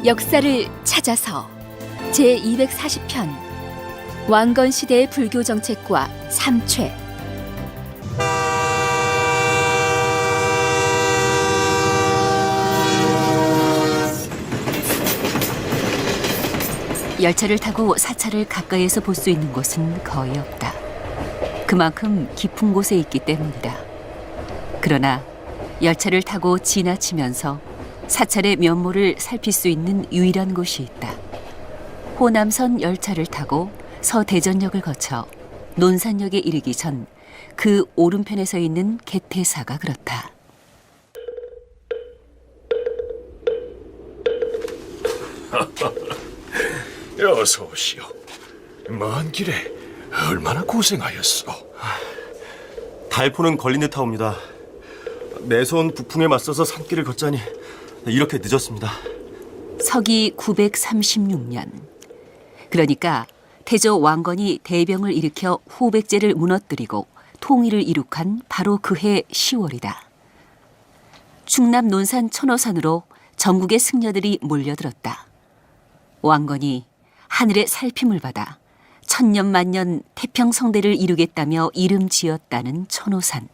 역사를 찾아서 제240편 왕건 시대의 불교 정책과 삼최. 열차를 타고 사찰을 가까이에서 볼 수 있는 곳은 거의 없다. 그만큼 깊은 곳에 있기 때문이다. 그러나 열차를 타고 지나치면서 사찰의 면모를 살필 수 있는 유일한 곳이 있다. 호남선 열차를 타고 서대전역을 거쳐 논산역에 이르기 전 그 오른편에 서 있는 개태사가 그렇다. 어서 오시오. 먼 길에 얼마나 고생하였소. 달포는 걸린 듯하옵니다. 매서운 북풍에 맞서서 산길을 걷자니 이렇게 늦었습니다. 서기 936년. 그러니까 태조 왕건이 대병을 일으켜 후백제를 무너뜨리고 통일을 이룩한 바로 그해 10월이다. 충남 논산 천호산으로 전국의 승려들이 몰려들었다. 왕건이 하늘의 살핌을 받아 천년만년 태평성대를 이루겠다며 이름 지었다는 천호산.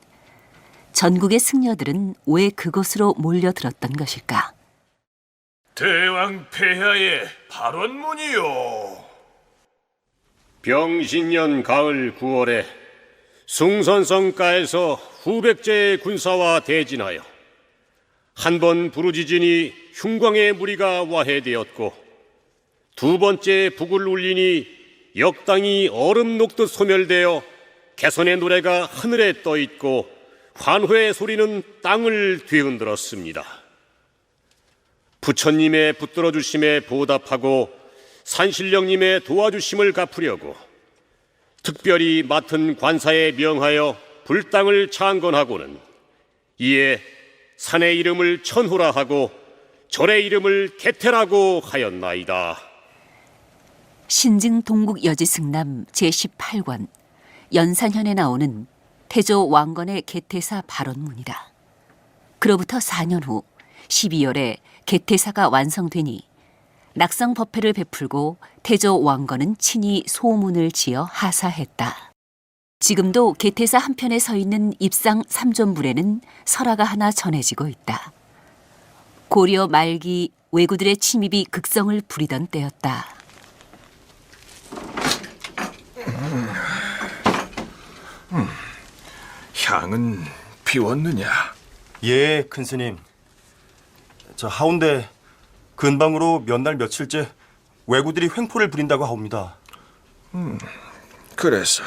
전국의 승려들은 왜 그곳으로 몰려들었던 것일까? 대왕 폐하의 발언문이요. 병신년 가을 9월에 숭선성가에서 후백제의 군사와 대진하여 한 번 부르짖으니 흉광의 무리가 와해되었고 두 번째 북을 울리니 역당이 얼음 녹듯 소멸되어 개선의 노래가 하늘에 떠있고 환호의 소리는 땅을 뒤흔들었습니다. 부처님의 붙들어 주심에 보답하고 산신령님의 도와주심을 갚으려고 특별히 맡은 관사에 명하여 불당을 창건하고는 이에 산의 이름을 천호라 하고 절의 이름을 개태라고 하였나이다. 신증 동국 여지승남 제18권 연산현에 나오는 태조 왕건의 개태사 발언문이다. 그로부터 4년 후 12월에 개태사가 완성되니 낙성법회를 베풀고 태조 왕건은 친히 소문을 지어 하사했다. 지금도 개태사 한편에 서 있는 입상 삼존불에는 설화가 하나 전해지고 있다. 고려 말기 왜구들의 침입이 극성을 부리던 때였다. 향은 비웠느냐? 예, 큰스님. 저 하운데 근방으로 몇 날 며칠째 왜구들이 횡포를 부린다고 하옵니다. 그래서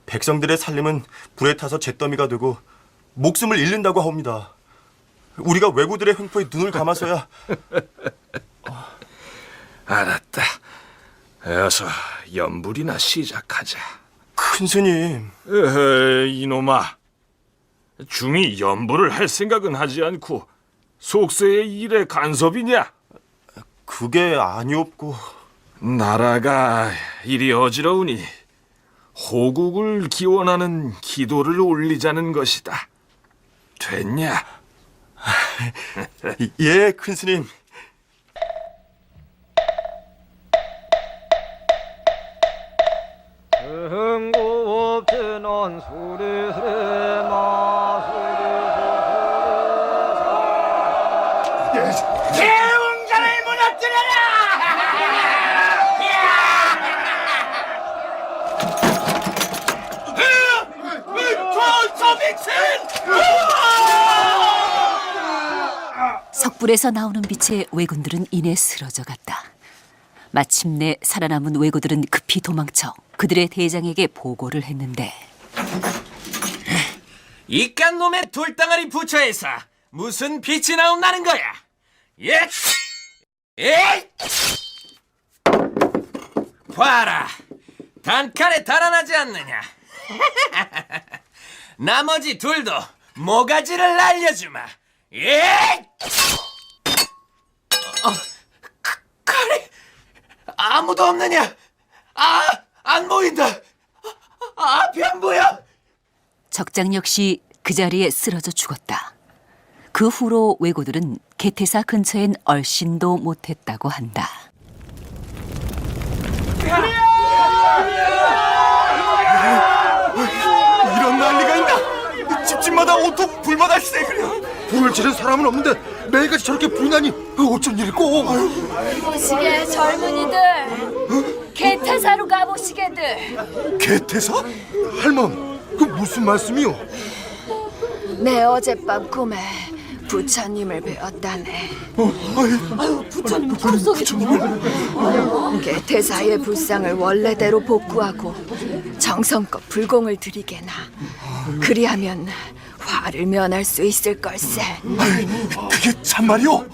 백성들의 살림은 불에 타서 잿더미가 되고 목숨을 잃는다고 하옵니다. 우리가 왜구들의 횡포에 눈을 감아서야. 알았다. 어서 연불이나 시작하자. 큰스님. 이놈아. 중이 연불을 할 생각은 하지 않고 속세의 일에 간섭이냐? 그게 아니옵고. 나라가 이리 어지러우니 호국을 기원하는 기도를 올리자는 것이다. 됐냐? 예, 큰스님. 흥고업지는 수리스레 마수리소소리사 대웅전을 무너뜨려라! 석불에서 나오는 빛에 왜군들은 이내 쓰러져 갔다. 마침내 살아남은 왜구들은 급히 도망쳐 그들의 대장에게 보고를 했는데, 이깟 놈의 돌덩어리 부처에서 무슨 빛이 나온다는 거야? 예! 예! 봐라, 단칼에 달아나지 않느냐? 나머지 둘도 모가지를 날려주마. 예! 칼이 아무도 없느냐? 안 보인다. 앞이 안 보여. 적장 역시 그 자리에 쓰러져 죽었다. 그 후로 왜구들은 개태사 근처엔 얼씬도 못했다고 한다. 이런 난리가 있나? 집집마다 온통 불마다 새그려. 불을 지른 사람은 없는데 매일같이 저렇게 불이 나니 어쩐 일이고? 보시게 젊은이들 개태사로 가보시게들. 개태사? 할멈, 그 무슨 말씀이요? 내 어젯밤 꿈에 부처님을 배웠다네. 부처님을 개태사의 불상을 원래대로 복구하고 정성껏 불공을 드리게나. 그리하면 화를 면할 수 있을 걸세. 그게 참말이오?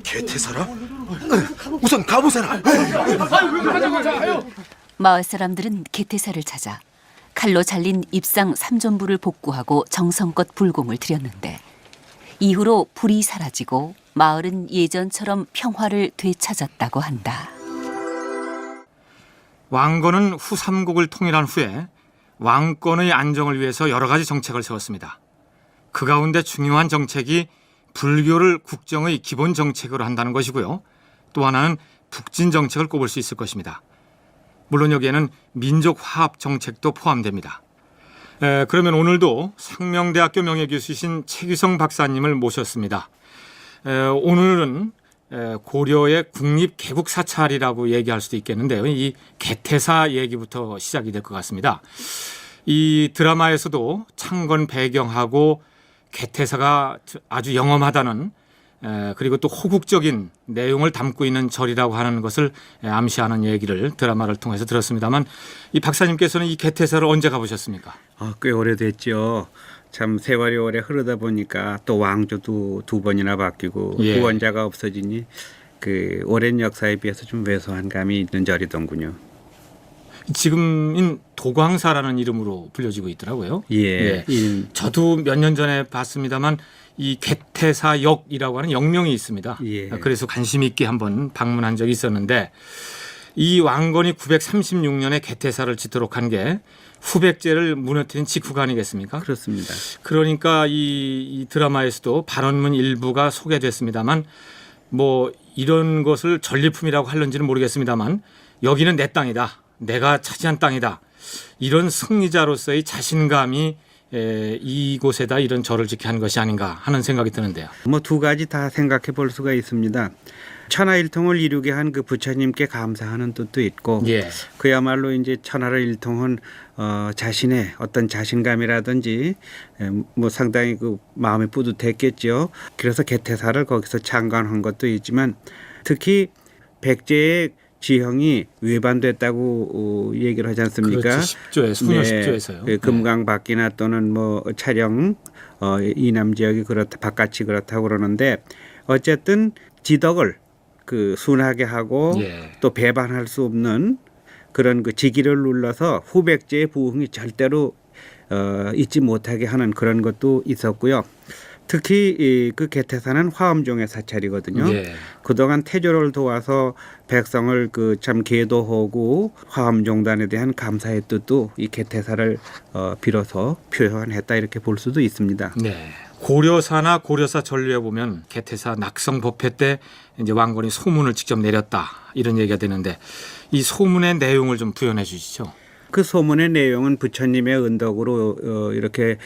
개태사라? 우선 가보세라. 마을 사람들은 개태사를 찾아 칼로 잘린 입상 3존부를 복구하고 정성껏 불공을 들였는데 이후로 불이 사라지고 마을은 예전처럼 평화를 되찾았다고 한다. 왕건은 후삼국을 통일한 후에 왕권의 안정을 위해서 여러 가지 정책을 세웠습니다. 그 가운데 중요한 정책이 불교를 국정의 기본 정책으로 한다는 것이고요. 또 하나는 북진 정책을 꼽을 수 있을 것입니다. 물론 여기에는 민족 화합 정책도 포함됩니다. 그러면 오늘도 상명대학교 명예교수이신 최규성 박사님을 모셨습니다. 오늘은 고려의 국립개국사찰이라고 얘기할 수도 있겠는데요. 이 개태사 얘기부터 시작이 될 것 같습니다. 이 드라마에서도 창건 배경하고 개태사가 아주 영험하다는 그리고 또 호국적인 내용을 담고 있는 절이라고 하는 것을 암시하는 얘기를 드라마를 통해서 들었습니다만 이 박사님께서는 이 개태사를 언제 가보셨습니까? 꽤 오래됐죠. 참 세월이 오래 흐르다 보니까 또 왕조도 2번이나 바뀌고 예. 후원자가 없어지니 그 오랜 역사에 비해서 좀 왜소한 감이 있는 절이더군요. 지금인 도광사라는 이름으로 불려지고 있더라고요. 예. 저도 몇 년 전에 봤습니다만 이 개태사역이라고 하는 역명이 있습니다. 예. 그래서 관심 있게 한번 방문한 적이 있었는데 이 왕건이 936년에 개태사를 짓도록 한 게 후백제를 무너뜨린 직후가 아니겠습니까? 그렇습니다. 그러니까 이 드라마에서도 발언문 일부가 소개됐습니다만 뭐 이런 것을 전리품이라고 할는지는 모르겠습니다만 여기는 내 땅이다. 내가 차지한 땅이다. 이런 승리자로서의 자신감이 이곳에다 이런 절을 짓게 한 것이 아닌가 하는 생각이 드는데요. 뭐 2가지 다 생각해 볼 수가 있습니다. 천하일통을 이루게 한 그 부처님께 감사하는 뜻도 있고 예. 그야말로 이제 천하를 일통한 자신의 어떤 자신감이라든지 뭐 상당히 그 마음이 뿌듯했겠죠. 그래서 개태사를 거기서 창건한 것도 있지만 특히 백제의 지형이 외반됐다고 얘기를 하지 않습니까? 그렇죠. 10조에 수녀 10조에서요. 그 금강밖이나 또는 뭐 촬영 이남 지역이 그렇다 바깥이 그렇다고 그러는데 어쨌든 지덕을 그 순하게 하고 예. 또 배반할 수 없는 그런 그 지기를 눌러서 후백제의 부흥이 절대로 잊지 못하게 하는 그런 것도 있었고요. 특히 그 개태사는 화엄종의 사찰이거든요. 예. 그동안 태조를 도와서 백성을 그 참 계도하고 화엄종단에 대한 감사의 뜻도 이 개태사를 빌어서 표현했다 이렇게 볼 수도 있습니다. 네. 고려사나 고려사 전류에 보면 개태사 낙성 법회 때 이제 왕건이 소문을 직접 내렸다 이런 얘기가 되는데 이 소문의 내용을 좀 부연해 주시죠. 그 소문의 내용은 부처님의 은덕으로 이렇게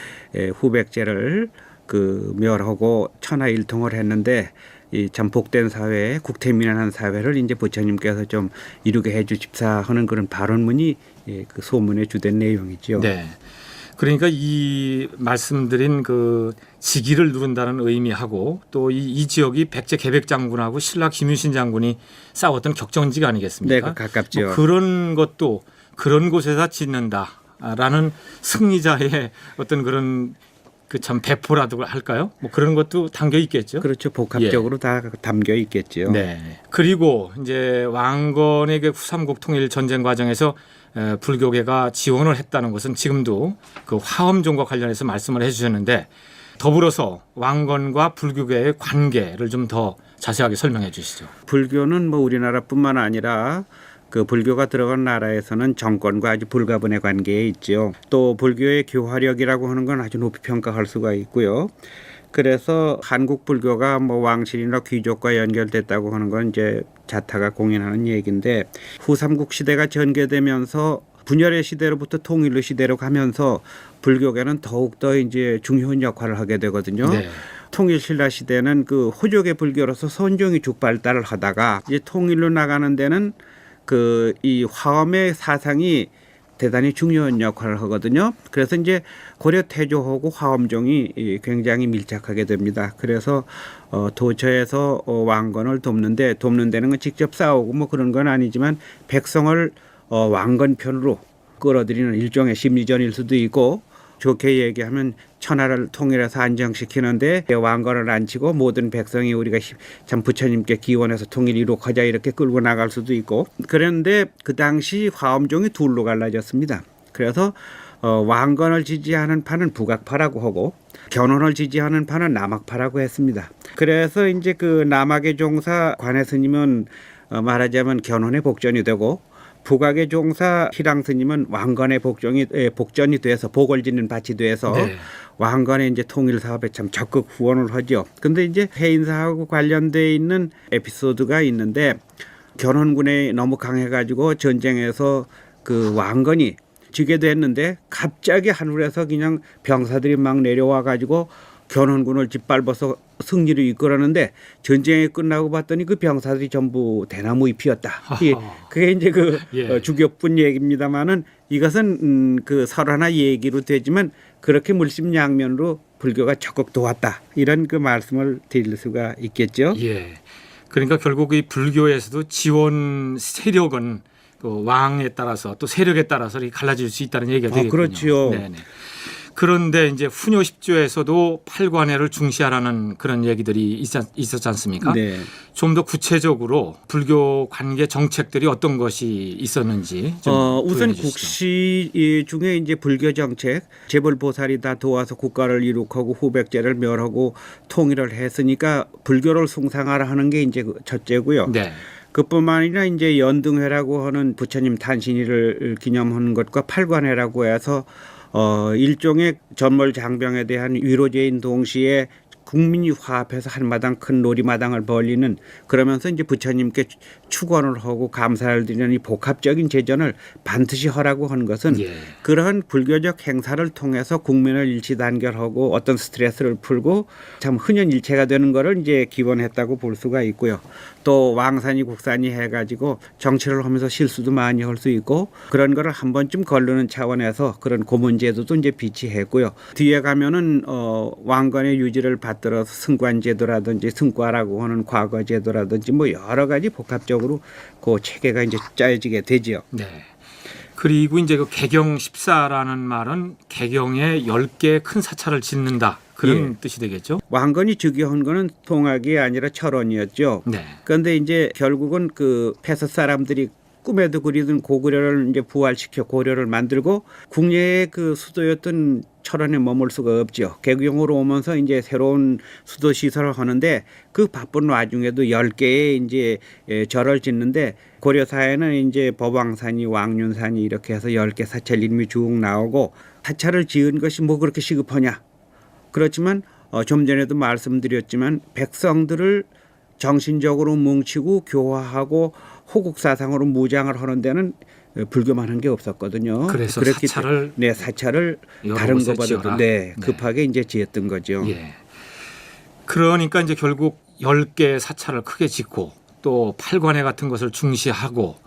후백제를 그 멸하고 천하일통을 했는데 이 참 복된 사회, 국태민안한 사회를 이제 부처님께서 좀 이루게 해주십사 하는 그런 발언문이 그 소문의 주된 내용이죠. 네. 그러니까 이 말씀드린 그 직위를 누른다는 의미하고 또 이 지역이 백제 계백 장군하고 신라 김유신 장군이 싸웠던 격전지가 아니겠습니까? 네, 가깝죠. 뭐 그런 것도 그런 곳에서 짓는다라는 승리자의 어떤 그런 그 참 배포라도 할까요? 뭐 그런 것도 담겨 있겠죠. 그렇죠. 복합적으로 다 담겨 있겠죠. 네. 그리고 이제 왕건의 그 후삼국 통일 전쟁 과정에서 불교계가 지원을 했다는 것은 지금도 그 화엄종과 관련해서 말씀을 해주셨는데 더불어서 왕건과 불교계의 관계를 좀 더 자세하게 설명해 주시죠. 불교는 뭐 우리나라뿐만 아니라 그 불교가 들어간 나라에서는 정권과 아주 불가분의 관계에 있죠. 또 불교의 교화력이라고 하는 건 아주 높이 평가할 수가 있고요. 그래서 한국 불교가 뭐 왕실이나 귀족과 연결됐다고 하는 건 이제 자타가 공인하는 얘기인데 후삼국 시대가 전개되면서 분열의 시대로부터 통일의 시대로 가면서 불교계는 더욱더 이제 중요한 역할을 하게 되거든요. 네. 통일신라 시대는 그 호족의 불교로서 선종이 죽발달을 하다가 이제 통일로 나가는 데는 그 이 화엄의 사상이 대단히 중요한 역할을 하거든요. 그래서 이제 고려 태조하고 화엄종이 굉장히 밀착하게 됩니다. 그래서 도처에서 왕건을 돕는 데는 건 직접 싸우고 뭐 그런 건 아니지만 백성을 왕건 편으로 끌어들이는 일종의 심리전일 수도 있고 좋게 얘기하면 천하를 통일해서 안정시키는데 왕건을 앉히고 모든 백성이 우리가 참 부처님께 기원해서 통일 이룩하자 이렇게 끌고 나갈 수도 있고 그런데 그 당시 화엄종이 둘로 갈라졌습니다. 그래서 왕건을 지지하는 파는 북악파라고 하고 견훤을 지지하는 파는 남악파라고 했습니다. 그래서 이제 그 남악의 종사 관해 스님은 말하자면 견훤의 복전이 되고 북악의 종사 희랑 스님은 왕건의 복전이 돼서 복을 짓는 밭이 돼서 네. 왕건의 이제 통일 사업에 참 적극 후원을 하죠. 근데 이제 해인사하고 관련돼 있는 에피소드가 있는데 견훤군에 너무 강해가지고 전쟁에서 그 왕건이 지게 됐는데 갑자기 하늘에서 그냥 병사들이 막 내려와가지고 견훤군을 짓밟아서 승리를 이끌었는데 전쟁이 끝나고 봤더니 그 병사들이 전부 대나무 잎이었다. 그게 이제 그 예. 주교뿐 얘기입니다만은 이것은 그 설화나 얘기로 되지만 그렇게 물심양면으로 불교가 적극 도왔다. 이런 그 말씀을 드릴 수가 있겠죠. 예. 그러니까 결국 이 불교에서도 지원 세력은 그 왕에 따라서 또 세력에 따라서 이렇게 갈라질 수 있다는 얘기가 되겠군요. 그렇죠. 네네. 그런데 이제 훈요 10조에서도 팔관회를 중시하라는 그런 얘기들이 있었지 않습니까? 네. 좀 더 구체적으로 불교 관계 정책들이 어떤 것이 있었는지 좀 우선 부연해 주시죠. 국시 중에 이제 불교 정책 재벌 보살이 다 도와서 국가를 이룩하고 후백제를 멸하고 통일을 했으니까 불교를 숭상하라 하는 게 이제 첫째고요. 네. 그뿐만 아니라 이제 연등회라고 하는 부처님 탄신일을 기념하는 것과 팔관회라고 해서 일종의 전몰 장병에 대한 위로제인 동시에 국민이 화합해서 한마당 큰 놀이마당을 벌리는 그러면서 이제 부처님께 축원을 하고 감사를 드리는 이 복합적인 제전을 반드시 하라고 하는 것은 예. 그러한 불교적 행사를 통해서 국민을 일치단결하고 어떤 스트레스를 풀고 참 흔연일체가 되는 것을 이제 기원했다고 볼 수가 있고요. 또 왕산이 국산이 해가지고 정치를 하면서 실수도 많이 할 수 있고 그런 거를 한 번쯤 걸르는 차원에서 그런 고문제도도 이제 비치했고요. 뒤에 가면은 왕건의 유지를 받들어서 승관제도라든지 승과라고 하는 과거제도라든지 뭐 여러 가지 복합적으로 그 체계가 이제 짜여지게 되지요. 네. 그리고 이제 그 개경 14라는 말은 개경에 10개의 큰 사찰을 짓는다. 그런 뜻이 되겠죠. 왕건이 즉위한 거는 통학이 아니라 철원이었죠. 네. 그런데 이제 결국은 그 패서 사람들이 꿈에도 그리던 고구려를 이제 부활시켜 고려를 만들고 국내의 그 수도였던 철원에 머물 수가 없죠. 개경으로 오면서 이제 새로운 수도 시설을 하는데 그 바쁜 와중에도 10개의 이제 절을 짓는데 고려 사회는 이제 법왕산이 왕륜산이 이렇게 해서 10개 사찰 이름이 쭉 나오고 사찰을 지은 것이 뭐 그렇게 시급하냐. 그렇지만 좀 전에도 말씀드렸지만 백성들을 정신적으로 뭉치고 교화하고 호국사상으로 무장을 하는 데는 불교만 한 게 없었거든요. 그래서 사찰을 사찰을 다른 것보다도 급하게 이제 지었던 거죠. 예. 그러니까 이제 결국 10개 사찰을 크게 짓고 또 팔관회 같은 것을 중시하고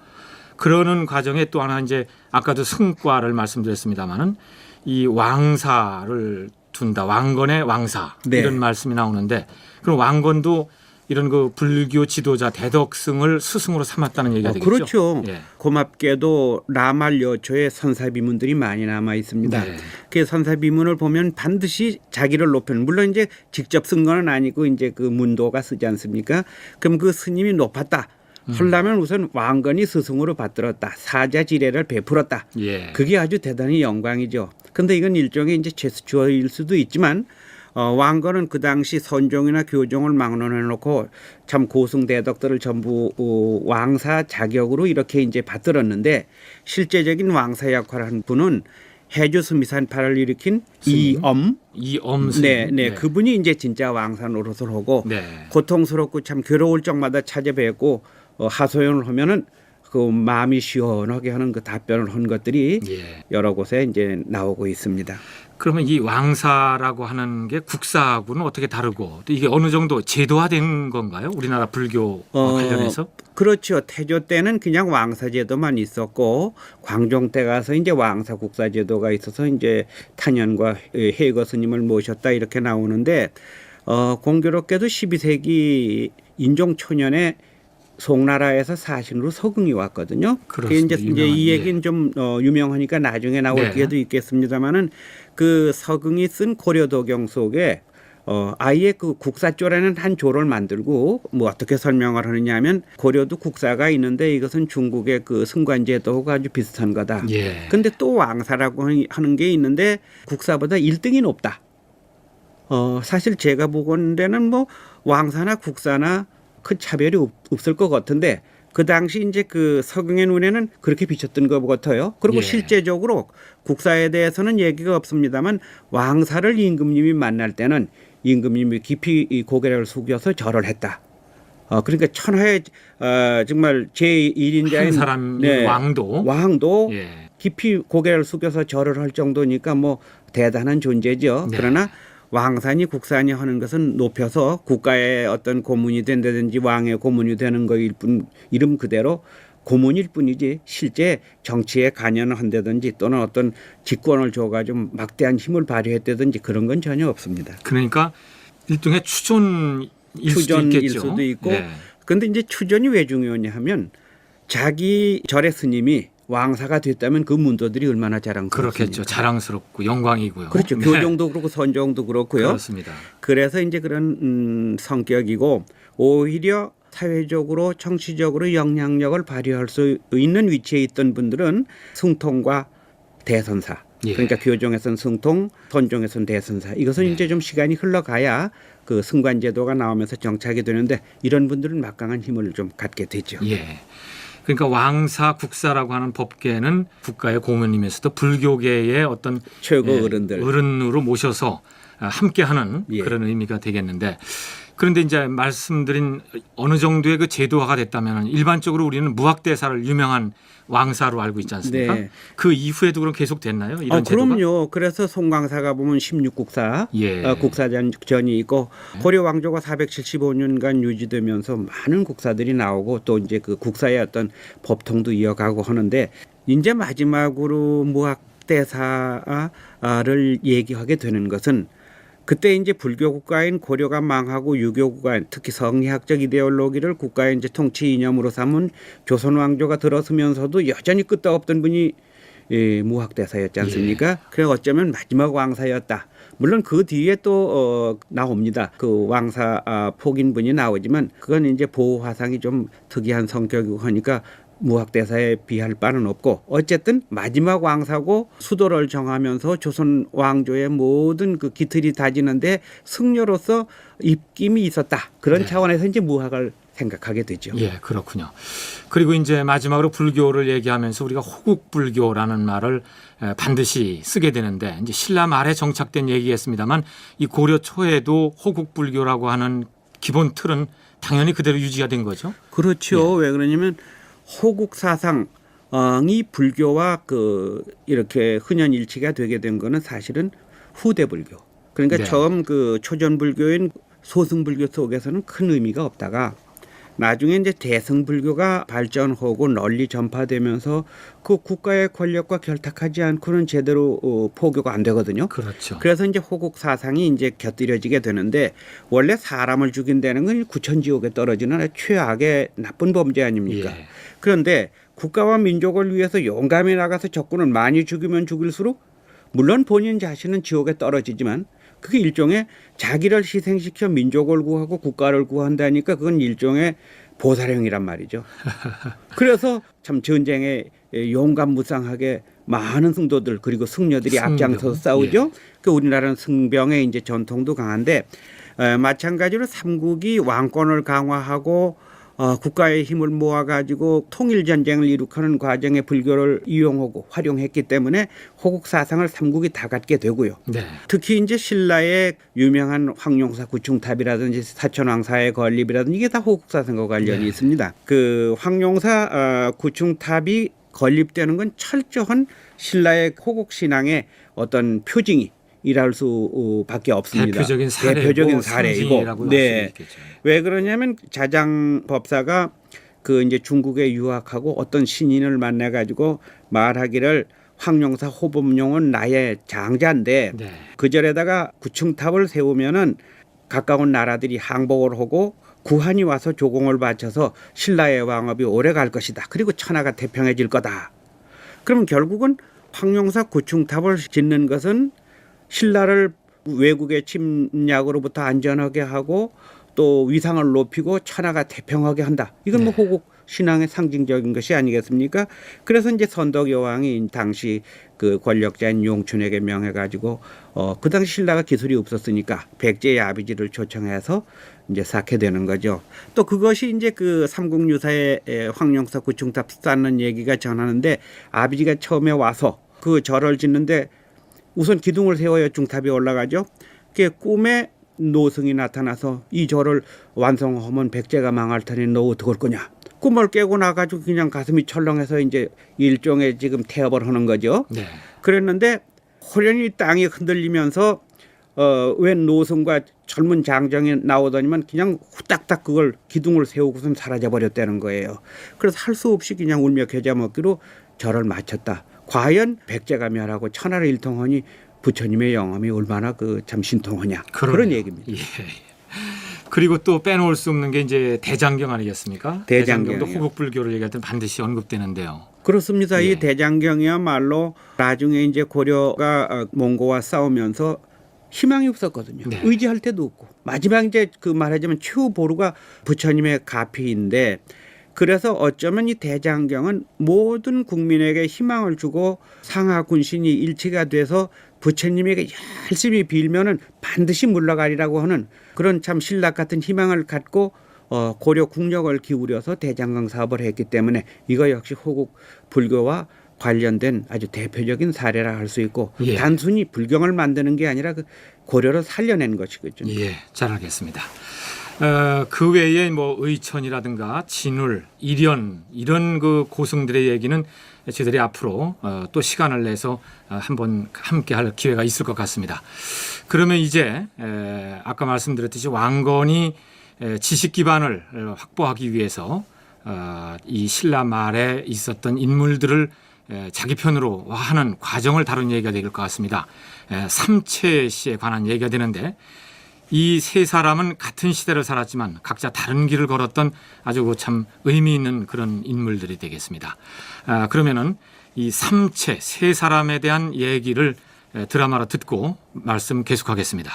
그러는 과정에 또 하나 이제 아까도 승과를 말씀드렸습니다마는 이 왕사를 둔다. 왕건의 왕사 이런 말씀이 나오는데 그럼 왕건도 이런 그 불교 지도자 대덕승을 스승으로 삼았다는 얘기가 되겠죠. 그렇죠. 예. 고맙게도 라말 여초에 선사비문들이 많이 남아 있습니다. 네. 그 선사비문을 보면 반드시 자기를 높이는 물론 이제 직접 쓴 건 아니고 이제 그 문도가 쓰지 않습니까? 그럼 그 스님이 높았다. 하려면 우선 왕건이 스승으로 받들었다. 사자지례를 베풀었다. 예. 그게 아주 대단히 영광이죠. 근데 이건 일종의 이제 제스처일 수도 있지만 왕건은 그 당시 선종이나 교종을 막론해 놓고 참 고승대덕들을 전부 왕사 자격으로 이렇게 이제 받들었는데 실제적인 왕사 역할을 한 분은 해주 스미산파를 일으킨 이엄 이엄스님. 네, 그분이 이제 진짜 왕사 노릇을 하고 네. 고통스럽고 참 괴로울 적마다 찾아뵙고 하소연을 하면은 그 마음이 시원하게 하는 그 답변을 한 것들이 예. 여러 곳에 이제 나오고 있습니다. 그러면 이 왕사라고 하는 게 국사하고는 어떻게 다르고 또 이게 어느 정도 제도화된 건가요? 우리나라 불교 관련해서? 그렇죠. 태조 때는 그냥 왕사 제도만 있었고 광종 때 가서 이제 왕사 국사 제도가 있어서 이제 탄현과 해거 스님을 모셨다 이렇게 나오는데 공교롭게도 12세기 인종 초년에 송나라에서 사신으로 서궁이 왔거든요. 그렇습니다. 이제 이 얘기는 좀 유명하니까 나중에 나올 네. 기회도 있겠습니다만은 그 서궁이 쓴 고려도경 속에 아예 그 국사조라는 한 조를 만들고 뭐 어떻게 설명을 하느냐면 고려도 국사가 있는데 이것은 중국의 그 승관제도가 아주 비슷한 거다. 예. 근데 또 왕사라고 하는 게 있는데 국사보다 1등이 높다. 사실 제가 보건 데는 뭐 왕사나 국사나 큰 차별이 없을 것 같은데 그 당시 이제 그 서경의 눈에는 그렇게 비쳤던 것 같아요. 그리고 예. 실제적으로 국사에 대해서는 얘기가 없습니다만 왕사를 임금님이 만날 때는 임금님이 깊이 이 고개를 숙여서 절을 했다. 그러니까 천하의 정말 제1인자인 한 사람 왕도 예. 깊이 고개를 숙여서 절을 할 정도니까 뭐 대단한 존재죠. 네. 그러나 왕산이 국산이 하는 것은 높여서 국가의 어떤 고문이 된다든지 왕의 고문이 되는 거일 뿐 이름 그대로 고문일 뿐이지 실제 정치에 관여를 한다든지 또는 어떤 직권을 줘가지고 막대한 힘을 발휘했다든지 그런 건 전혀 없습니다. 그러니까 일종의 추존일 수도 있고 네. 그런데 이제 추존이 왜 중요하냐 하면 자기 절의 스님이 왕사가 됐다면 그 문도들이 얼마나 자랑스럽습니까? 그렇겠죠. 자랑스럽고 영광이고요. 그렇죠. 네. 교종도 그렇고 선종도 그렇고요. 그렇습니다. 그래서 이제 그런 성격이고 오히려 사회적으로 정치적으로 영향력을 발휘할 수 있는 위치에 있던 분들은 승통과 대선사. 예. 그러니까 교종에서는 승통, 선종에서는 대선사. 이것은 이제 좀 시간이 흘러가야 그 승관제도가 나오면서 정착이 되는데 이런 분들은 막강한 힘을 좀 갖게 되죠. 예. 그러니까 왕사 국사라고 하는 법계는 국가의 고문이면서도 불교계의 어떤 최고 어른들 어른으로 모셔서 함께하는 예. 그런 의미가 되겠는데 그런데 이제 말씀드린 어느 정도의 그 제도화가 됐다면 일반적으로 우리는 무학대사를 유명한 왕사로 알고 있지 않습니까? 네. 그 이후에도 그럼 계속 됐나요? 이런 제도가? 그럼요. 그래서 송광사가 보면 16국사, 예. 국사전이 있고 고려 왕조가 475년간 유지되면서 많은 국사들이 나오고 또 이제 그 국사의 어떤 법통도 이어가고 하는데 이제 마지막으로 무학대사를 얘기하게 되는 것은 그때 이제 불교 국가인 고려가 망하고 유교 국가, 특히 성리학적 이데올로기를 국가의 이제 통치 이념으로 삼은 조선 왕조가 들어서면서도 여전히 끄떡없던 분이 무학대사였지 않습니까? 예. 그래 어쩌면 마지막 왕사였다. 물론 그 뒤에 또 나옵니다. 그 왕사 폭인분이 나오지만 그건 이제 보호 화상이 좀 특이한 성격이고 하니까 무학대사에 비할 바는 없고 어쨌든 마지막 왕사고 수도를 정하면서 조선 왕조의 모든 그 기틀이 다지는데 승려로서 입김이 있었다. 그런 네. 차원에서 이제 무학을 생각하게 되죠. 예, 그렇군요. 그리고 이제 마지막으로 불교를 얘기하면서 우리가 호국불교라는 말을 반드시 쓰게 되는데 이제 신라 말에 정착된 얘기겠습니다만 이 고려 초에도 호국불교라고 하는 기본 틀은 당연히 그대로 유지가 된 거죠. 그렇죠. 왜 그러냐면 호국 사상이 불교와 그 이렇게 흔연일치가 되게 된 거는 사실은 후대 불교. 그러니까 네. 처음 그 초전 불교인 소승 불교 속에서는 큰 의미가 없다가 나중에 이제 대승 불교가 발전하고 널리 전파되면서 그 국가의 권력과 결탁하지 않고는 제대로 포교가 안 되거든요. 그렇죠. 그래서 이제 호국 사상이 이제 곁들여지게 되는데 원래 사람을 죽인다는 건 구천지옥에 떨어지는 최악의 나쁜 범죄 아닙니까? 예. 그런데 국가와 민족을 위해서 용감히 나가서 적군을 많이 죽이면 죽일수록 물론 본인 자신은 지옥에 떨어지지만 그게 일종의 자기를 희생시켜 민족을 구하고 국가를 구한다니까 그건 일종의 보살행이란 말이죠. 그래서 참 전쟁에 용감무쌍하게 많은 승도들 그리고 승려들이 앞장서서 싸우죠. 그 우리나라는 승병의 이제 전통도 강한데 마찬가지로 삼국이 왕권을 강화하고 국가의 힘을 모아가지고 통일전쟁을 이룩하는 과정에 불교를 이용하고 활용했기 때문에 호국 사상을 삼국이 다 갖게 되고요. 네. 특히 이제 신라의 유명한 황룡사 구충탑이라든지 사천왕사의 건립이라든지 이게 다 호국 사상과 관련이 있습니다. 그 황룡사 구충탑이 건립되는 건 철저한 신라의 호국 신앙의 어떤 표징이 일할 수밖에 없습니다. 대표적인 사례이고, 네. 왜 그러냐면 자장 법사가 그 이제 중국에 유학하고 어떤 신인을 만나 가지고 말하기를 황룡사 호범룡은 나의 장자인데 네. 그 절에다가 구층탑을 세우면은 가까운 나라들이 항복을 하고 구한이 와서 조공을 바쳐서 신라의 왕업이 오래 갈 것이다. 그리고 천하가 태평해질 거다. 그럼 결국은 황룡사 구층탑을 짓는 것은 신라를 외국의 침략으로부터 안전하게 하고 또 위상을 높이고 천하가 태평하게 한다. 이건 뭐 호국 신앙의 상징적인 것이 아니겠습니까? 그래서 이제 선덕 여왕이 당시 그 권력자인 용춘에게 명해가지고 그 당시 신라가 기술이 없었으니까 백제의 아비지를 초청해서 이제 쌓게 되는 거죠. 또 그것이 이제 그 삼국유사의 황룡사 구층탑 쌓는 얘기가 전하는데 아비지가 처음에 와서 그 절을 짓는데 우선 기둥을 세워야 중탑이 올라가죠. 그게 꿈에 노승이 나타나서 이 절을 완성하면 백제가 망할 테니 너 어떡할 거냐. 꿈을 깨고 나가지고 그냥 가슴이 철렁해서 이제 일종의 지금 태업을 하는 거죠. 네. 그랬는데 호련히 땅이 흔들리면서 웬 노승과 젊은 장정이 나오더니만 그냥 후딱딱 그걸 기둥을 세우고선 사라져버렸다는 거예요. 그래서 할 수 없이 그냥 울며 겨자 먹기로 절을 마쳤다. 과연 백제가 멸하고 천하를 일통하니 부처님의 영험이 얼마나 그 참 신통하냐. 그런 얘기입니다. 예. 그리고 또 빼놓을 수 없는 게 이제 대장경 아니겠습니까? 대장경도 호국 불교를 얘기할 때는 반드시 언급되는데요. 그렇습니다. 이 대장경이야말로 나중에 이제 고려가 몽고와 싸우면서 희망이 없었거든요. 네. 의지할 데도 없고 마지막 이제 그 말하자면 최후 보루가 부처님의 가피인데 그래서 어쩌면 이 대장경은 모든 국민에게 희망을 주고 상하 군신이 일치가 돼서 부처님에게 열심히 빌면은 반드시 물러가리라고 하는 그런 참 신락 같은 희망을 갖고 고려 국력을 기울여서 대장경 사업을 했기 때문에 이거 역시 호국 불교와 관련된 아주 대표적인 사례라 할 수 있고 단순히 불경을 만드는 게 아니라 그 고려를 살려낸 것이거든요. 예, 잘 알겠습니다. 그 외에 뭐 의천이라든가 진울, 일연 이런 그 고승들의 얘기는 저희들이 앞으로 또 시간을 내서 한번 함께 할 기회가 있을 것 같습니다. 그러면 이제 아까 말씀드렸듯이 왕건이 지식 기반을 확보하기 위해서 이 신라 말에 있었던 인물들을 자기 편으로 하는 과정을 다룬 얘기가 될 것 같습니다. 삼체 씨에 관한 얘기가 되는데 이 세 사람은 같은 시대를 살았지만 각자 다른 길을 걸었던 아주 참 의미 있는 그런 인물들이 되겠습니다. 그러면은 이 삼체 세 사람에 대한 얘기를 드라마로 듣고 말씀 계속하겠습니다.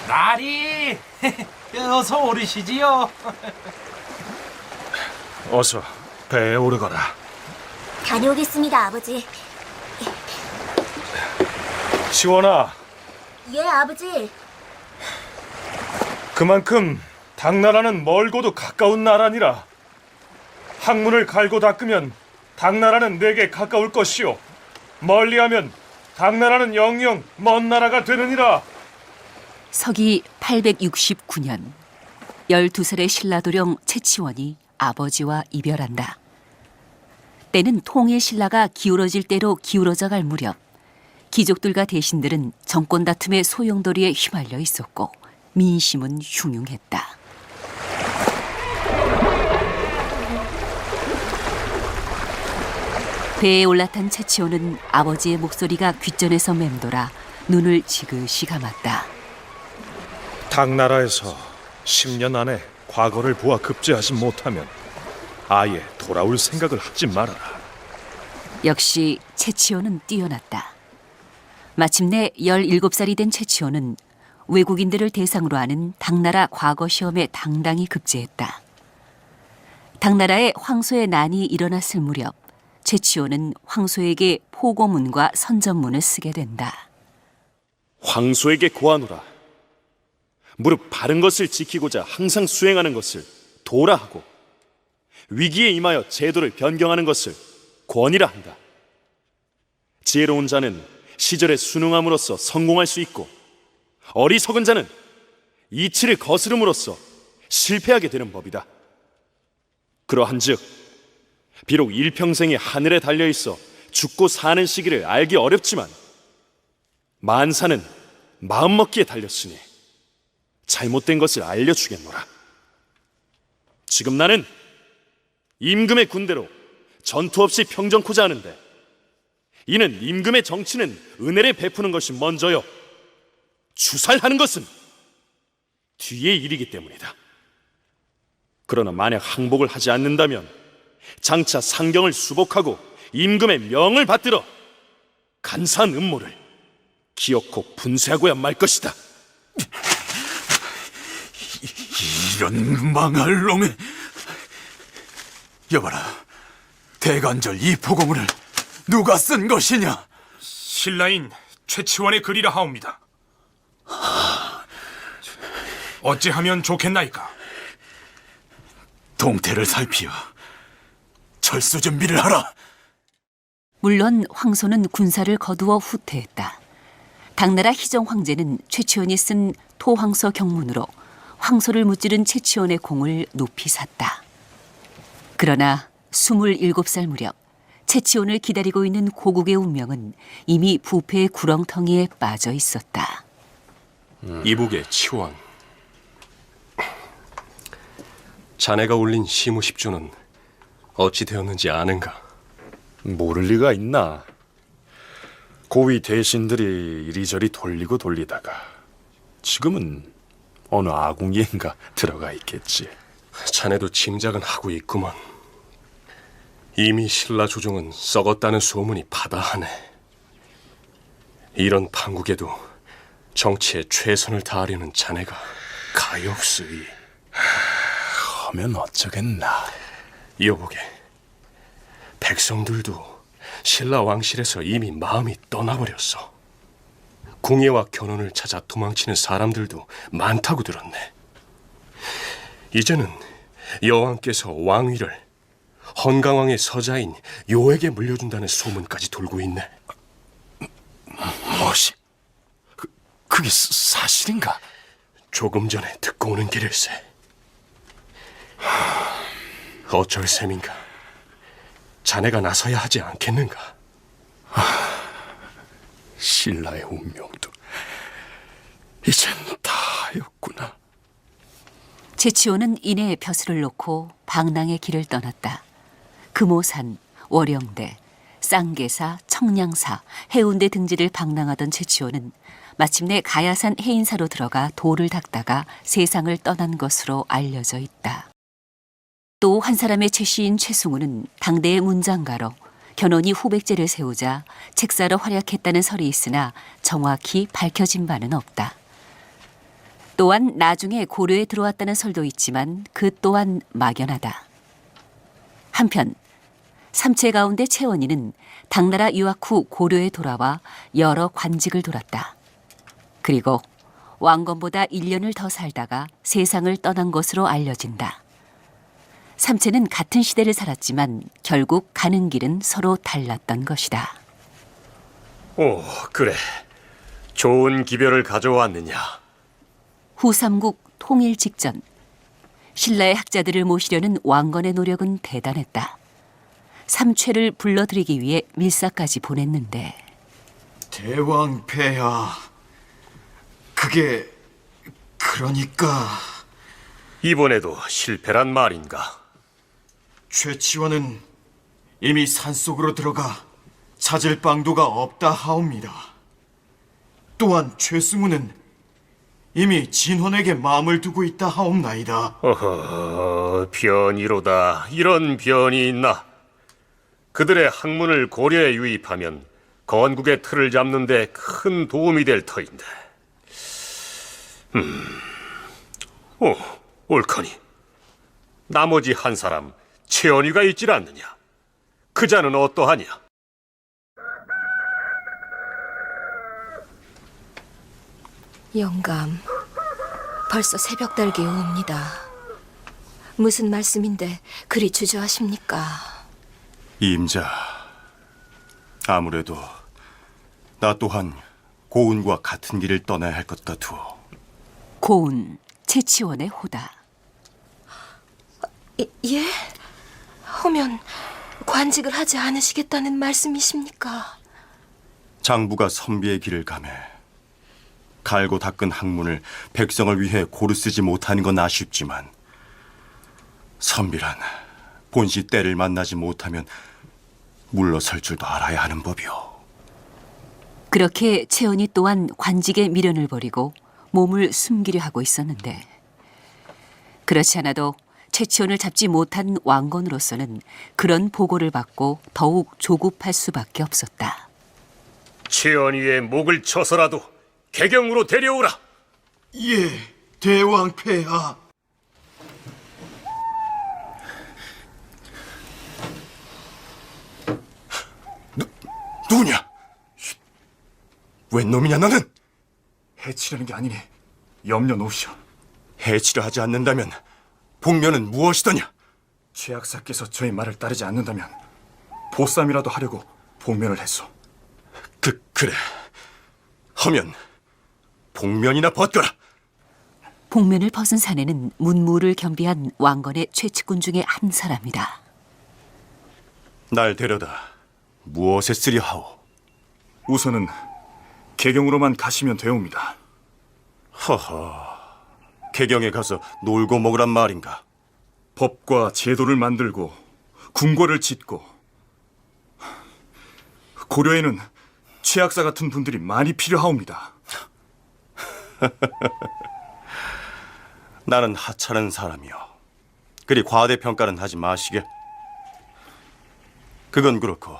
나리 어서 오르시지요. 어서 배에 오르거라. 다녀오겠습니다, 아버지. 시원아, 예, 아버지. 그만큼 당나라는 멀고도 가까운 나라니라. 학문을 갈고 닦으면 당나라는 내게 가까울 것이요 멀리하면 당나라는 영영 먼 나라가 되느니라. 서기 869년 12살의 신라도령 채치원이 아버지와 이별한다. 때는 통일 신라가 기울어질 대로 기울어져 갈 무렵 귀족들과 대신들은 정권 다툼의 소용돌이에 휘말려 있었고 민심은 흉흉했다. 배에 올라탄 채치호는 아버지의 목소리가 귓전에서 맴돌아 눈을 지그시 감았다. 당나라에서 10년 안에 과거를 보아 급제하지 못하면 아예 돌아올 생각을 하지 말아라. 역시 채치호는 뛰어났다. 마침내 17살이 된 채치호는 외국인들을 대상으로 하는 당나라 과거 시험에 당당히 급제했다. 당나라에 황소의 난이 일어났을 무렵 채치호는 황소에게 포고문과 선전문을 쓰게 된다. 황소에게 고하노라. 무릇 바른 것을 지키고자 항상 수행하는 것을 도라 하고 위기에 임하여 제도를 변경하는 것을 권이라 한다. 지혜로운 자는 시절에 순응함으로써 성공할 수 있고 어리석은 자는 이치를 거스름으로써 실패하게 되는 법이다. 그러한즉 비록 일평생이 하늘에 달려있어 죽고 사는 시기를 알기 어렵지만 만사는 마음먹기에 달렸으니 잘못된 것을 알려주겠노라. 지금 나는 임금의 군대로 전투 없이 평정코자 하는데 이는 임금의 정치는 은혜를 베푸는 것이 먼저요 주살하는 것은 뒤의 일이기 때문이다. 그러나 만약 항복을 하지 않는다면 장차 상경을 수복하고 임금의 명을 받들어 간사한 음모를 기어코 분쇄하고야 말 것이다. 이런 망할 놈의... 여봐라, 대관절 이 포고문을 누가 쓴 것이냐? 신라인 최치원의 글이라 하옵니다. 어찌하면 좋겠나이까? 동태를 살피어 철수 준비를 하라. 물론 황소는 군사를 거두어 후퇴했다. 당나라 희정 황제는 최치원이 쓴 토황서 경문으로 황소를 무찌른 최치원의 공을 높이 샀다. 그러나 27살 무렵 최치원을 기다리고 있는 고국의 운명은 이미 부패의 구렁텅이에 빠져 있었다. 이북의 치원, 자네가 올린 시무십조는 어찌 되었는지 아는가? 모를 리가 있나. 고위 대신들이 이리저리 돌리고 돌리다가 지금은 어느 아궁이인가 들어가 있겠지. 자네도 짐작은 하고 있구먼. 이미 신라 조정은 썩었다는 소문이 바다하네. 이런 판국에도 정치에 최선을 다하려는 자네가 가엾으이. 하면 어쩌겠나. 여보게, 백성들도 신라 왕실에서 이미 마음이 떠나버렸어. 궁예와 견혼을 찾아 도망치는 사람들도 많다고 들었네. 이제는 여왕께서 왕위를 헌강왕의 서자인 요에게 물려준다는 소문까지 돌고 있네. 무엇이? 그게 사실인가? 조금 전에 듣고 오는 길일세. 어쩔 셈인가? 자네가 나서야 하지 않겠는가? 신라의 운명도 이젠 다였구나. 최치원은 이내 벼슬을 놓고 방랑의 길을 떠났다. 금오산, 월영대, 쌍계사, 청량사, 해운대 등지를 방랑하던 최치원은 마침내 가야산 해인사로 들어가 도를 닦다가 세상을 떠난 것으로 알려져 있다. 또 한 사람의 최씨인 최승우는 당대의 문장가로 견훤이 후백제를 세우자 책사로 활약했다는 설이 있으나 정확히 밝혀진 바는 없다. 또한 나중에 고려에 들어왔다는 설도 있지만 그 또한 막연하다. 한편 삼체 가운데 최원희는 당나라 유학 후 고려에 돌아와 여러 관직을 돌았다. 그리고 왕건보다 1년을 더 살다가 세상을 떠난 것으로 알려진다. 삼체는 같은 시대를 살았지만 결국 가는 길은 서로 달랐던 것이다. 오, 그래. 좋은 기별을 가져왔느냐. 후삼국 통일 직전 신라의 학자들을 모시려는 왕건의 노력은 대단했다. 삼최를 불러들이기 위해 밀사까지 보냈는데 대왕 폐하, 그게 그러니까 이번에도 실패란 말인가? 최치원은 이미 산속으로 들어가 찾을 방도가 없다 하옵니다. 또한 최승우는 이미 진헌에게 마음을 두고 있다 하옵나이다. 어허, 변이로다. 이런 변이 있나? 그들의 학문을 고려에 유입하면 건국의 틀을 잡는 데 큰 도움이 될 터인데. 옳거니. 나머지 한 사람 최언위가 있질 않느냐? 그 자는 어떠하냐? 영감, 벌써 새벽 달기 오옵니다. 무슨 말씀인데 그리 주저하십니까? 임자, 아무래도 나 또한 고운과 같은 길을 떠나야 할 것 같으오. 고운, 채치원의 호다. 예? 하면 관직을 하지 않으시겠다는 말씀이십니까? 장부가 선비의 길을 가매 갈고 닦은 학문을 백성을 위해 고루 쓰지 못하는 건 아쉽지만 선비란 본시 때를 만나지 못하면 물러설 줄도 알아야 하는 법이오. 그렇게 채원이 또한 관직에 미련을 버리고 몸을 숨기려 하고 있었는데, 그렇지 않아도 채치원을 잡지 못한 왕건으로서는 그런 보고를 받고 더욱 조급할 수밖에 없었다. 채원이의 목을 쳐서라도 개경으로 데려오라. 예, 대왕 폐하. 누구냐? 웬 놈이냐 너는? 해치려는 게 아니니 염려 놓으시오. 해치려 하지 않는다면 복면은 무엇이더냐? 최악사께서 저의 말을 따르지 않는다면 보쌈이라도 하려고 복면을 했소. 그래. 하면 복면이나 벗거라. 복면을 벗은 사내는 문무를 겸비한 왕건의 최측군 중에 한 사람이다. 날 데려다 무엇에 쓰려 하오? 우선은 개경으로만 가시면 되옵니다. 허허, 개경에 가서 놀고 먹으란 말인가? 법과 제도를 만들고 궁궐을 짓고, 고려에는 최악사 같은 분들이 많이 필요하옵니다. 나는 하찮은 사람이요. 그리 과대평가는 하지 마시게. 그건 그렇고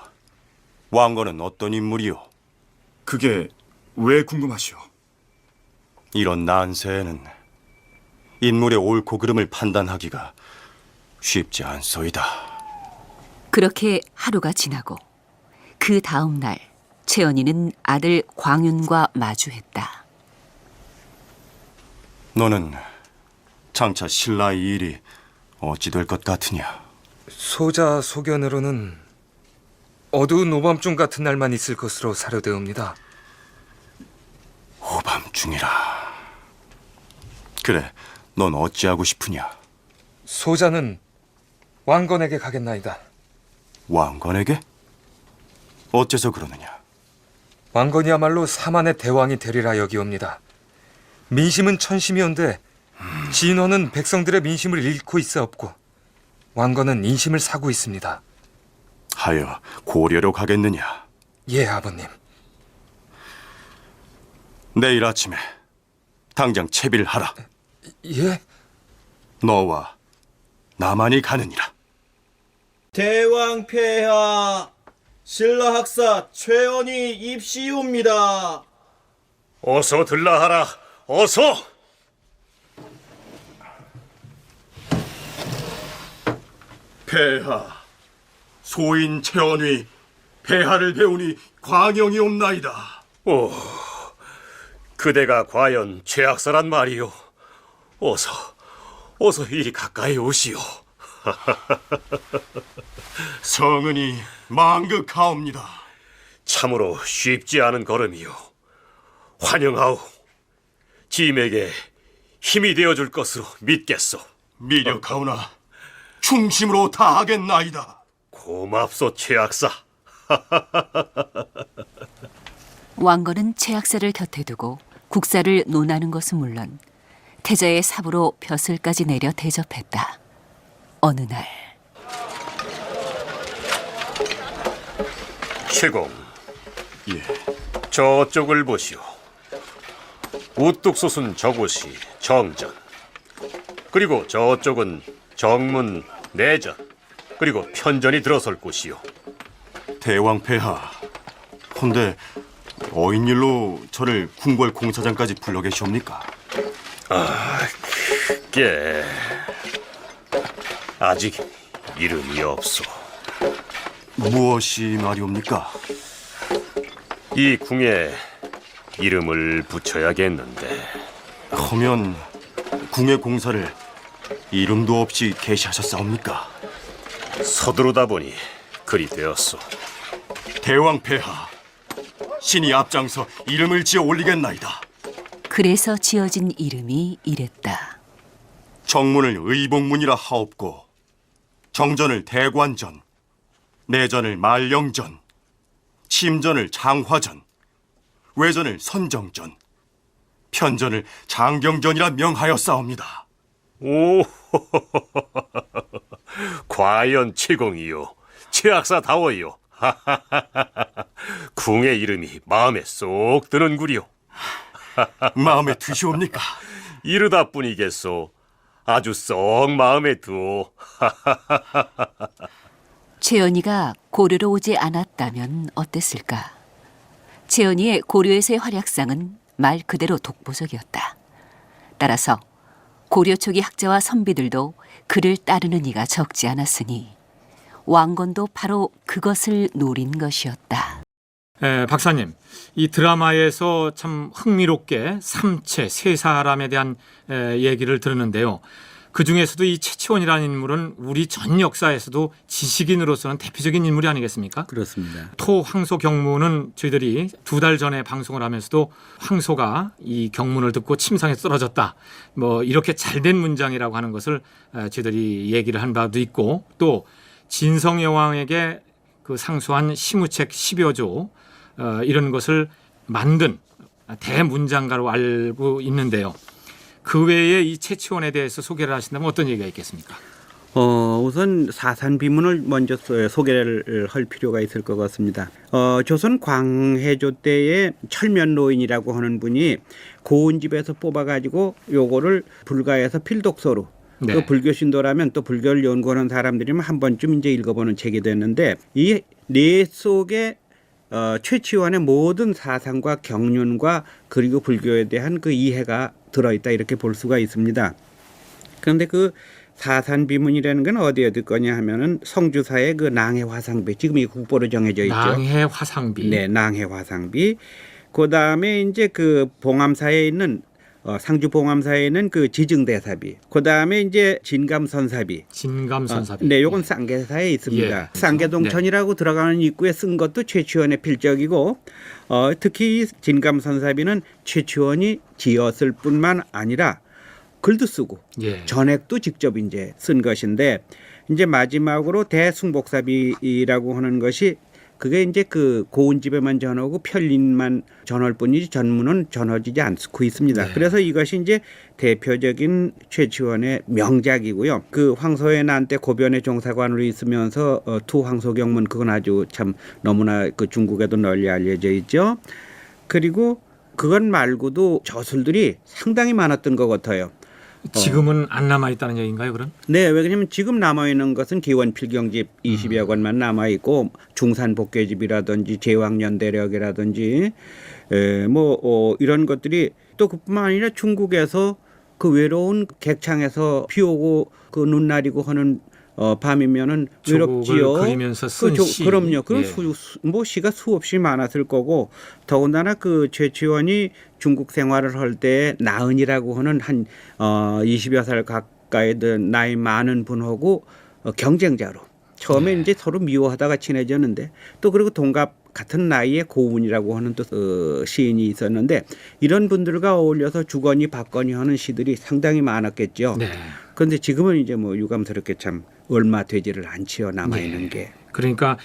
왕건은 어떤 인물이요? 그게 왜 궁금하시오? 이런 난세에는 인물의 옳고 그름을 판단하기가 쉽지 않소이다. 그렇게 하루가 지나고 그 다음 날 채연이는 아들 광윤과 마주했다. 너는 장차 신라의 일이 어찌 될 것 같으냐? 소자 소견으로는 어두운 오밤중 같은 날만 있을 것으로 사료되옵니다. 오밤중이라. 그래, 넌 어찌하고 싶으냐? 소자는 왕건에게 가겠나이다. 왕건에게? 어째서 그러느냐? 왕건이야말로 사만의 대왕이 되리라 여기옵니다. 민심은 천심이온데 진원은 백성들의 민심을 잃고 있사옵고 왕건은 인심을 사고 있습니다. 하여 고려로 가겠느냐? 예, 아버님. 내일 아침에 당장 채비를 하라. 예? 너와 나만이 가느니라. 대왕 폐하, 신라 학사 최원이 입시옵니다. 어서 들라하라. 어서. 폐하, 소인 채원이 폐하를 배우니 광영이옵나이다. 오, 그대가 과연 최악사란 말이오. 어서 이리 가까이 오시오. 성은이 망극하옵니다. 참으로 쉽지 않은 걸음이오. 환영하오. 짐에게 힘이 되어줄 것으로 믿겠소. 미력하오나 충심으로 다하겠나이다. 고맙소, 최악사. 왕건은 최악사를 곁에 두고 국사를 논하는 것은 물론 태자의 삽으로 벼슬까지 내려 대접했다. 어느 날 최공, 예, 저쪽을 보시오. 우뚝 솟은 저곳이 정전, 그리고 저쪽은 정문, 내전, 그리고 편전이 들어설 곳이오. 대왕 폐하, 헌데 어인일로 저를 궁궐 공사장까지 불러 계시옵니까? 그게 아직 이름이 없소. 무엇이 말이옵니까? 이 궁에 이름을 붙여야겠는데. 하면 궁의 공사를 이름도 없이 개시하셨사옵니까? 서두르다 보니 그리 되었소. 대왕 폐하, 신이 앞장서 이름을 지어 올리겠나이다. 그래서 지어진 이름이 이랬다. 정문을 의복문이라 하옵고, 정전을 대관전, 내전을 말령전, 침전을 장화전, 외전을 선정전, 편전을 장경전이라 명하였사옵니다. 오, 과연 최공이요, 최학사다워요. 궁의 이름이 마음에 쏙 드는구려. 마음에 드시옵니까? 이르다 뿐이겠소. 아주 쏙 마음에 두오. 최연희가 고려로 오지 않았다면 어땠을까? 최연희의 고려에서의 활약상은 말 그대로 독보적이었다. 따라서 고려 초기 학자와 선비들도 그를 따르는 이가 적지 않았으니 왕건도 바로 그것을 노린 것이었다. 박사님, 이 드라마에서 참 흥미롭게 삼체, 세 사람에 대한 얘기를 들었는데요. 그중에서도 이 최치원이라는 인물은 우리 전 역사에서도 지식인으로서는 대표적인 인물이 아니겠습니까? 그렇습니다. 토 황소 경무는 저희들이 2달 전에 방송을 하면서도 황소가 이 경문을 듣고 침상에 쓰러졌다. 뭐 이렇게 잘된 문장이라고 하는 것을 저희들이 얘기를 한 바도 있고, 또 진성여왕에게 그 상소한 시무책 10여 조 이런 것을 만든 대문장가로 알고 있는데요. 그 외에 이 최치원에 대해서 소개를 하신다면 어떤 얘기가 있겠습니까? 우선 사산비문을 먼저 소개를 할 필요가 있을 것 같습니다. 조선 광해조 때에 철면노인이라고 하는 분이 고운집에서 뽑아가지고 요거를 불가에서 필독서로, 네. 또 불교 신도라면 또 불교를 연구하는 사람들이면 한 번쯤 이제 읽어보는 책이 됐는데, 이 뇌 속에 최치원의 모든 사상과 경륜과 그리고 불교에 대한 그 이해가 들어있다, 이렇게 볼 수가 있습니다. 그런데 그 사산비문이라는 건 어디에 들 거냐 하면은 성주사의 그 낭해화상비, 지금 이 국보로 정해져 있죠. 낭해화상비. 네, 낭해화상비. 그 다음에 이제 그 봉암사에 있는 상주 봉암사에 있는 그 지증대사비. 그 다음에 이제 진감선사비. 진감선사비. 네, 요건 쌍계사에 있습니다. 예, 그렇죠. 쌍계동천이라고 들어가는 입구에 쓴 것도 최치원의 필적이고, 특히 이 진감선사비는 최치원이 지었을 뿐만 아니라 글도 쓰고 전액도 직접 이제 쓴 것인데, 이제 마지막으로 대숭복사비라고 하는 것이 그게 이제 그 고운집에만 전하고 편린만 전할 뿐이지 전문은 전해지지 않고 있습니다. 네. 그래서 이것이 이제 대표적인 최치원의 명작이고요. 그 황소의 난 때 고변의 종사관으로 있으면서 투황소경문, 그건 아주 참 너무나 그 중국에도 널리 알려져 있죠. 그리고 그건 말고도 저술들이 상당히 많았던 것 같아요. 지금은 안 남아있다는 얘기인가요, 그럼? 네, 왜냐하면 지금 남아있는 것은 기원필경집 20여 권만 남아있고, 중산복괴집이라든지 제왕연대력이라든지 이런 것들이, 또 그뿐만 아니라 중국에서 그 외로운 객창에서 비 오고 그 눈 나리고 하는 밤이면은 외롭지요. 그리면서 쓴 시. 그럼요. 그런 예. 시가 수없이 많았을 거고, 더군다나 그 최치원이 중국 생활을 할 때 나은이라고 하는 한 20여 살 가까이 된 나이 많은 분하고 경쟁자로 처음에 이제 서로 미워하다가 친해졌는데, 또 그리고 동갑 같은 나이에 고운이라고 하는 또 시인이 있었는데, 이런 분들과 어울려서 주거니 받거니 하는 시들이 상당히 많았겠죠. 네. 그런데 지금은 이제 뭐 유감스럽게 참 얼마 되지를 않지요, 남아있는 게. 그러니까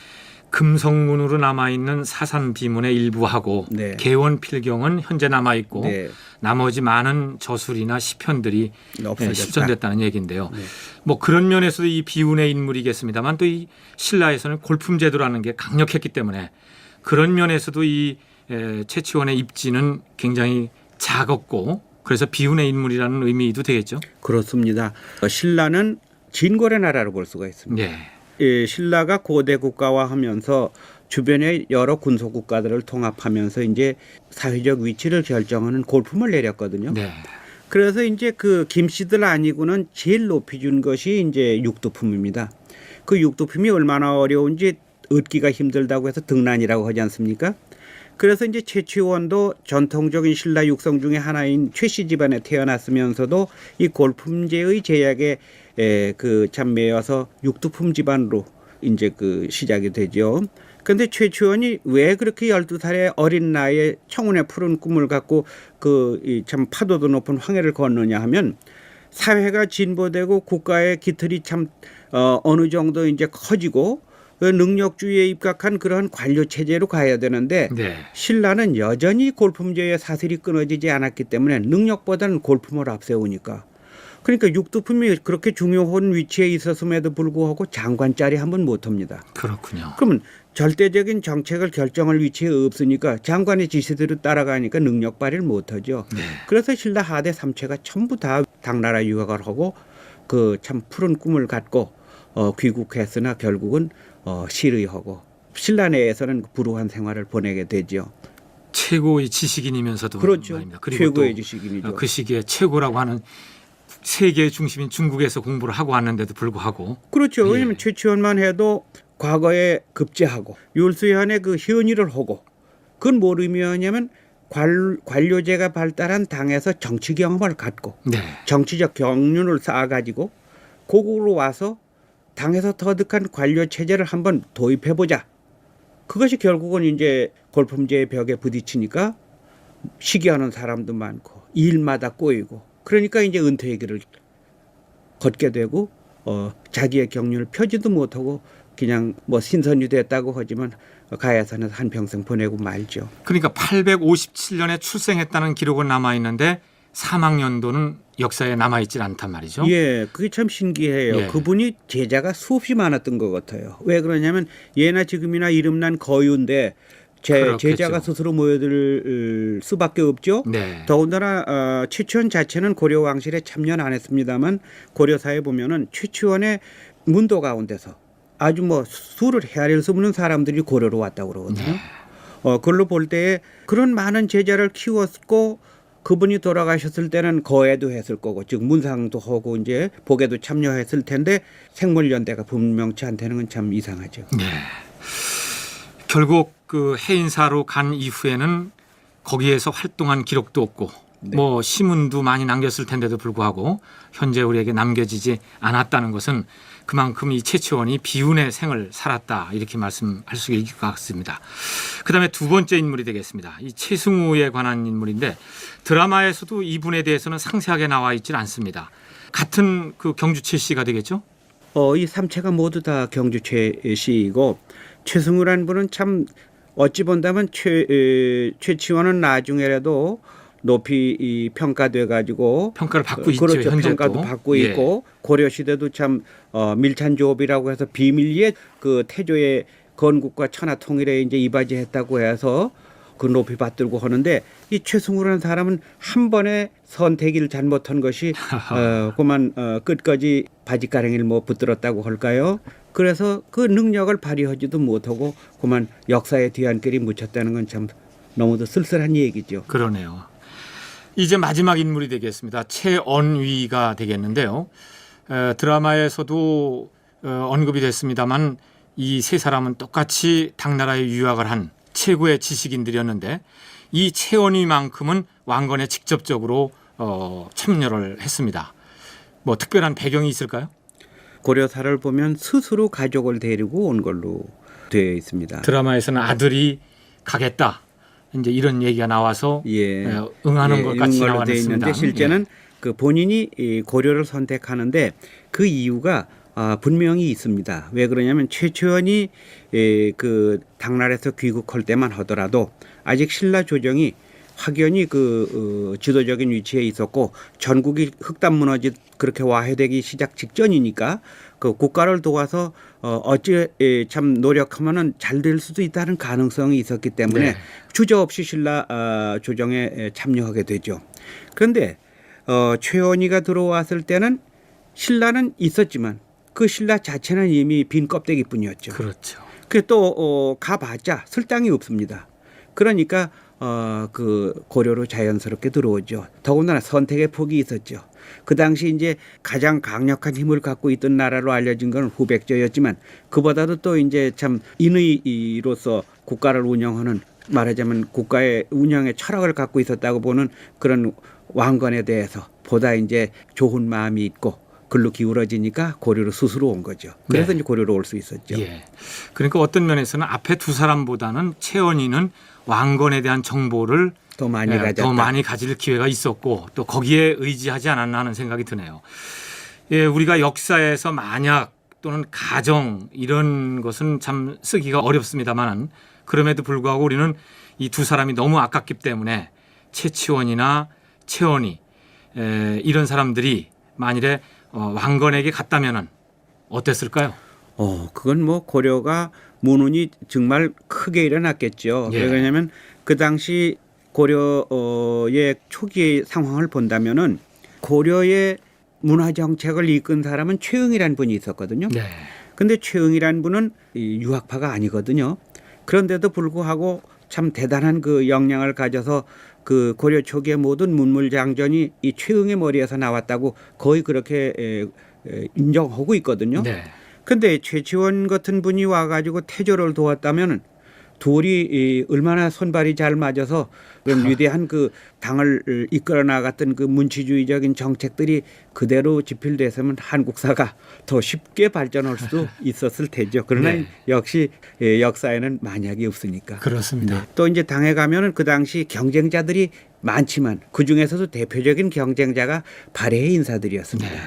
금성문으로 남아있는 사산비문의 일부하고 개원필경은 현재 남아있고 나머지 많은 저술이나 시편들이 실존됐다는 얘기인데요. 뭐 그런 면에서도 이 비운의 인물이겠습니다만, 또 이 신라에서는 골품제도라는 게 강력했기 때문에 그런 면에서도 이 최치원의 입지는 굉장히 작았고, 그래서 비운의 인물이라는 의미도 되겠죠. 그렇습니다. 신라는 진골의 나라로 볼 수가 있습니다. 신라가 고대 국가화하면서 주변의 여러 군소 국가들을 통합하면서 이제 사회적 위치를 결정하는 골품을 내렸거든요. 그래서 이제 그 김씨들 아니고는 제일 높이 준 것이 이제 육두품입니다. 그 육두품이 얼마나 어려운지 얻기가 힘들다고 해서 등란이라고 하지 않습니까? 그래서 이제 최치원도 전통적인 신라 육성 중에 하나인 최씨 집안에 태어났으면서도 이 골품제의 제약에 그 참 매여서 육두품 집안으로 이제 그 시작이 되죠. 그런데 최치원이 왜 그렇게 12살의 어린 나이에 청운의 푸른 꿈을 갖고 그 참 파도도 높은 황해를 걷느냐 하면 사회가 진보되고 국가의 기틀이 참 어느 정도 이제 커지고 능력주의에 입각한 그런 관료 체제로 가야 되는데 네. 신라는 여전히 골품제의 사슬이 끊어지지 않았기 때문에 능력보다는 골품을 앞세우니까 그러니까 육두품이 그렇게 중요한 위치에 있었음에도 불구하고 장관 자리 한번 못합니다. 그렇군요. 그러면 절대적인 정책을 결정할 위치에 없으니까 장관의 지시대로 따라가니까 능력 발휘를 못하죠. 네. 그래서 신라 하대 삼체가 전부 다 당나라 유학을 하고 그 참 푸른 꿈을 갖고 귀국했으나 결국은 실의하고 신라 내에서는 불우한 생활을 보내게 되죠. 최고의 지식인이면서도 그렇죠. 말입니다. 그리고 최고의 또 지식인이죠. 그 시기에 최고라고 하는 세계의 중심인 중국에서 공부를 하고 왔는데도 불구하고 그렇죠. 왜냐하면 최치원만 해도 과거에 급제하고 율수현의 그 현의를 하고 그건 뭘 의미하냐면 관료제가 발달한 당에서 정치 경험을 갖고 네. 정치적 경륜을 쌓아가지고 고국으로 와서 당에서 터득한 관료 체제를 한번 도입해보자. 그것이 결국은 이제 골품제의 벽에 부딪히니까 시기하는 사람도 많고 일마다 꼬이고 그러니까 이제 은퇴의 길을 걷게 되고 자기의 경륜을 펴지도 못하고 그냥 뭐 신선이 됐다고 하지만 가야산에서 한평생 보내고 말죠. 그러니까 857년에 출생했다는 기록은 남아있는데 사망연도는 역사에 남아있질 않단 말이죠. 예, 그게 참 신기해요. 예. 그분이 제자가 수없이 많았던 것 같아요. 왜 그러냐면 예나 지금이나 이름난 거유인데 제자가 스스로 모여들 수밖에 없죠. 네. 더군다나 최치원 자체는 고려 왕실에 참여는 안 했습니다만 고려사에 보면은 최치원의 문도 가운데서 아주 뭐 수를 헤아릴 수 없는 사람들이 고려로 왔다고 그러거든요. 네. 그걸로 볼 때에 그런 많은 제자를 키웠고 그분이 돌아가셨을 때는 거애도 했을 거고 즉 문상도 하고 이제 복에도 참여했을 텐데 생물연대가 분명치 않다는 건 참 이상하죠. 네. 결국 그 해인사로 간 이후에는 거기에서 활동한 기록도 없고 뭐 시문도 많이 남겼을 텐데도 불구하고 현재 우리에게 남겨지지 않았다는 것은 그만큼 이 최치원이 비운의 생을 살았다 이렇게 말씀할 수 있을 것 같습니다. 그다음에 두 번째 인물이 되겠습니다. 이 최승우에 관한 인물인데 드라마에서도 이분에 대해서는 상세하게 나와 있지는 않습니다. 같은 그 경주 최씨가 되겠죠? 이 삼체가 모두 다 경주 최씨이고 최승우라는 분은 참 어찌 본다면 최치원은 나중에라도 높이 평가돼 가지고 평가를 받고 있죠. 그렇죠. 현재 평가도 또. 받고 예. 있고 고려 시대도 참 밀찬조업이라고 해서 비밀리에 그 태조의 건국과 천하 통일에 이제 이바지했다고 해서 그 높이 받들고 하는데 이 최승우라는 사람은 한 번에 선택을 잘못한 것이 그만 끝까지 바지가랑이를 뭐 붙들었다고 할까요? 그래서 그 능력을 발휘하지도 못하고 그만 역사의 뒤안길이 묻혔다는 건 참 너무도 쓸쓸한 얘기죠. 그러네요. 이제 마지막 인물이 되겠습니다. 최언위가 되겠는데요. 드라마에서도 언급이 됐습니다만 이 세 사람은 똑같이 당나라에 유학을 한 최고의 지식인들이었는데 이 최언위만큼은 왕건에 직접적으로 참여를 했습니다. 뭐 특별한 배경이 있을까요? 고려사를 보면 스스로 가족을 데리고 온 걸로 되어 있습니다. 드라마에서는 아들이 가겠다. 이제 이런 얘기가 나와서 응하는 것 같이 나왔습니다. 있는데 실제는 그 본인이 고려를 선택하는데 그 이유가 분명히 있습니다. 왜 그러냐면 최치원이 그 당나라에서 귀국할 때만 하더라도 아직 신라 조정이 확연히 그 지도적인 위치에 있었고 전국이 흑담 무너지 그렇게 와해되기 시작 직전이니까 그 국가를 도와서 어찌 참 노력하면은 잘 될 수도 있다는 가능성이 있었기 때문에 주저없이 신라 조정에 참여하게 되죠. 그런데 최원희가 들어왔을 때는 신라는 있었지만 그 신라 자체는 이미 빈 껍데기뿐이었죠. 그렇죠. 그 또 가봤자 쓸당이 없습니다. 그러니까 그 고려로 자연스럽게 들어오죠. 더군다나 선택의 폭이 있었죠. 그 당시 이제 가장 강력한 힘을 갖고 있던 나라로 알려진 건 후백제였지만 그보다도 또 이제 참 인의로서 국가를 운영하는 말하자면 국가의 운영의 철학을 갖고 있었다고 보는 그런 왕건에 대해서 보다 이제 좋은 마음이 있고 글로 기울어지니까 고려로 스스로 온 거죠. 그래서 네. 이제 고려로 올 수 있었죠. 예. 그러니까 어떤 면에서는 앞에 두 사람보다는 최원희는 왕건에 대한 정보를 더 많이 가졌다. 더 많이 가질 기회가 있었고 또 거기에 의지하지 않았나 하는 생각이 드네요. 예, 우리가 역사에서 만약 또는 가정 이런 것은 참 쓰기가 어렵습니다만 그럼에도 불구하고 우리는 이 두 사람이 너무 아깝기 때문에 최치원이나 최원희 이런 사람들이 만일에 왕건에게 갔다면은 어땠을까요? 그건 뭐 고려가 문운이 정말 크게 일어났겠죠. 예. 왜냐하면 그 당시 고려의 초기의 상황을 본다면은 고려의 문화 정책을 이끈 사람은 최응이라는 분이 있었거든요. 네. 근데 최응이라는 분은 유학파가 아니거든요. 그런데도 불구하고 참 대단한 그 역량을 가져서 그 고려 초기의 모든 문물장전이 이 최응의 머리에서 나왔다고 거의 그렇게 인정하고 있거든요. 네. 근데 최치원 같은 분이 와가지고 태조를 도왔다면은 둘이 얼마나 손발이 잘 맞아서 그런 위대한 그 당을 이끌어 나갔던 그 문치주의적인 정책들이 그대로 집필됐으면 한국사가 더 쉽게 발전할 수도 있었을 테죠. 그러나 네. 역시 역사에는 만약이 없으니까. 그렇습니다. 또 이제 당에 가면은 그 당시 경쟁자들이 많지만 그 중에서도 대표적인 경쟁자가 발해의 인사들이었습니다. 네.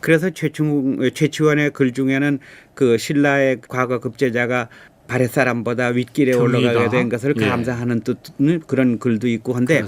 그래서 최치원의 글 중에는 그 신라의 과거 급제자가 발해 사람보다 윗길에 올라가게 된 것을 감사하는 뜻은 그런 글도 있고 한데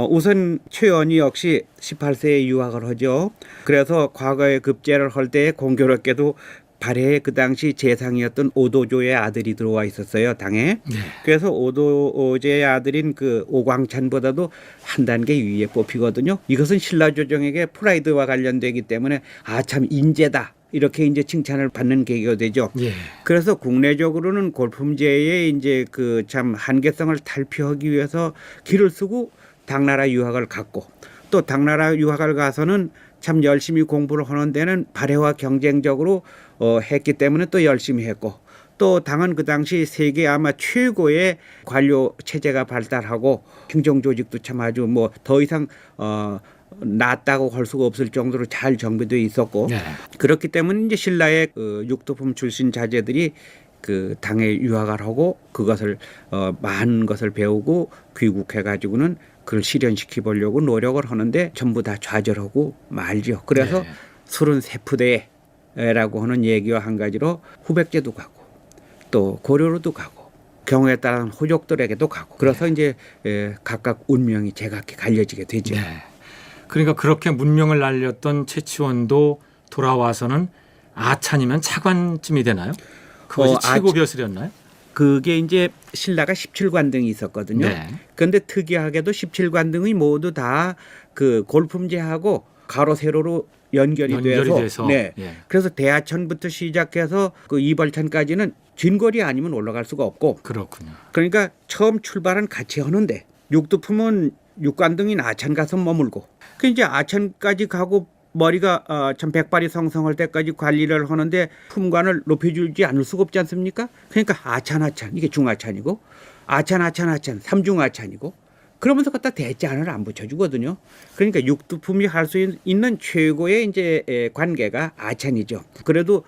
우선 최원희 역시 18세에 유학을 하죠. 그래서 과거에 급제를 할 때 공교롭게도 발해의 그 당시 재상이었던 오도조의 아들이 들어와 있었어요, 당에. 그래서 오도조의 아들인 그 오광찬보다도 한 단계 위에 뽑히거든요. 이것은 신라 조정에게 프라이드와 관련되기 때문에 참 인재다. 이렇게 이제 칭찬을 받는 계기가 되죠. 예. 그래서 국내적으로는 골품제의 이제 그 참 한계성을 탈피하기 위해서 길을 쓰고 당나라 유학을 갔고 또 당나라 유학을 가서는 참 열심히 공부를 하는 데는 발해와 경쟁적으로 했기 때문에 또 열심히 했고 또 당은 그 당시 세계 아마 최고의 관료 체제가 발달하고 행정 조직도 참 아주 뭐 더 이상 낫다고 할 수가 없을 정도로 잘 정비되어 있었고 그렇기 때문에 이제 신라의 그 육도품 출신 자제들이 그 당에 유학을 하고 그것을 많은 것을 배우고 귀국해 가지고는 그걸 실현시켜 보려고 노력을 하는데 전부 다 좌절하고 말죠. 그래서 33푸대라고 하는 얘기와 한 가지로 후백제도 가고 또 고려로도 가고 경우에 따른 호족들에게도 가고 그래서 이제 각각 운명이 제각기 갈려지게 되죠. 그러니까 그렇게 문명을 날렸던 최치원도 돌아와서는 아찬이면 차관쯤이 되나요? 그것이 최고 벼슬이었나요? 그게 이제 신라가 17관등이 있었거든요. 그런데 특이하게도 17관등이 모두 다 그 골품제하고 가로 세로로 연결이 돼서 그래서 대하천부터 시작해서 그 이벌천까지는 진거리 아니면 올라갈 수가 없고 그렇군요. 그러니까 처음 출발은 같이 하는데 육두품은 육관등인 아천 가서 머물고 그 이제 아천까지 가고 머리가 참 백발이 성성할 때까지 관리를 하는데 품관을 높여주지 않을 수가 없지 않습니까? 그러니까 아찬 이게 중아찬이고 아찬 삼중아찬이고 그러면서 갖다 대자를 안 붙여주거든요. 그러니까 육두품이 할 수 있는 최고의 이제 관계가 아찬이죠. 그래도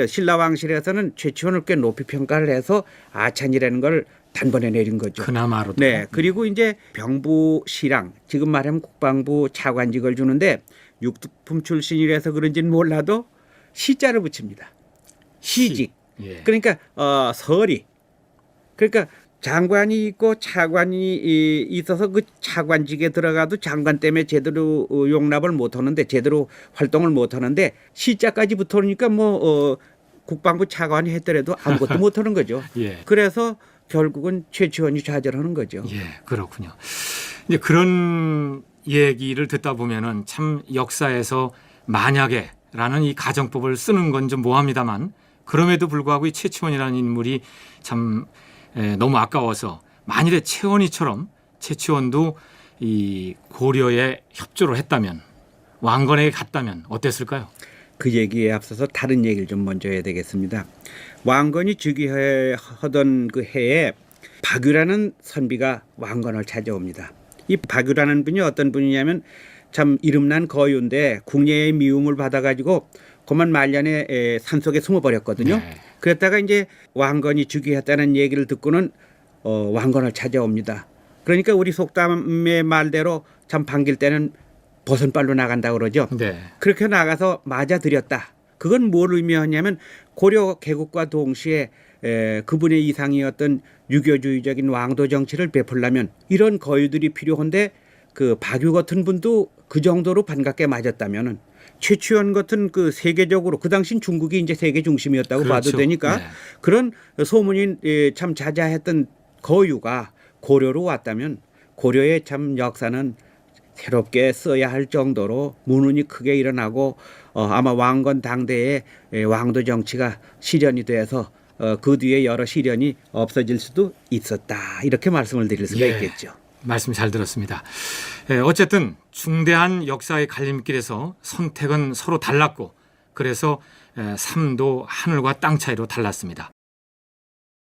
신라 왕실에서는 최치원을 꽤 높이 평가를 해서 아찬이라는 걸 단번에 내린 거죠. 그나마로. 네. 그리고 이제 병부 시랑 지금 말하면 국방부 차관직을 주는데 육두품 출신이라서 그런지는 몰라도 시자를 붙입니다. 시직. 그러니까 서리. 그러니까 장관이 있고 차관이 있어서 그 차관직에 들어가도 장관 때문에 제대로 용납을 못하는데 제대로 활동을 못하는데 시자까지 붙으니까 국방부 차관이 했더라도 아무것도 못하는 거죠. 그래서 결국은 최치원이 좌절하는 거죠. 그렇군요. 이제 그런 얘기를 듣다 보면은 참 역사에서 만약에라는 이 가정법을 쓰는 건 좀 모호합니다만 그럼에도 불구하고 이 최치원이라는 인물이 참 너무 아까워서 만일에 최원희처럼 최치원도 이 고려에 협조를 했다면 왕건에게 갔다면 어땠을까요? 그 얘기에 앞서서 다른 얘기를 좀 먼저 해야 되겠습니다. 왕건이 즉위하던 그 해에 박유라는 선비가 왕건을 찾아옵니다. 이 박유라는 분이 어떤 분이냐면 참 이름난 거유인데 궁예의 미움을 받아가지고 그만 말년에 산속에 숨어버렸거든요. 네. 그랬다가 이제 왕건이 즉위했다는 얘기를 듣고는 왕건을 찾아옵니다. 그러니까 우리 속담의 말대로 참 반길 때는 버선발로 나간다 그러죠. 네. 그렇게 나가서 맞아들였다. 그건 뭘 의미하냐면 고려 개국과 동시에 그분의 이상이었던 유교주의적인 왕도 정치를 베풀려면 이런 거유들이 필요한데 그 박유 같은 분도 그 정도로 반갑게 맞았다면은 최치원 같은 그 세계적으로 그 당시 중국이 이제 세계 중심이었다고 그렇죠. 봐도 되니까 네. 그런 소문이 참 자자했던 거유가 고려로 왔다면 고려의 참 역사는 새롭게 써야 할 정도로 문운이 크게 일어나고 아마 왕건 당대의 왕도 정치가 실현이 돼서 그 뒤에 여러 시련이 없어질 수도 있었다. 이렇게 말씀을 드릴 수가 있겠죠. 말씀 잘 들었습니다. 어쨌든 중대한 역사의 갈림길에서 선택은 서로 달랐고 그래서 삶도 하늘과 땅 차이로 달랐습니다.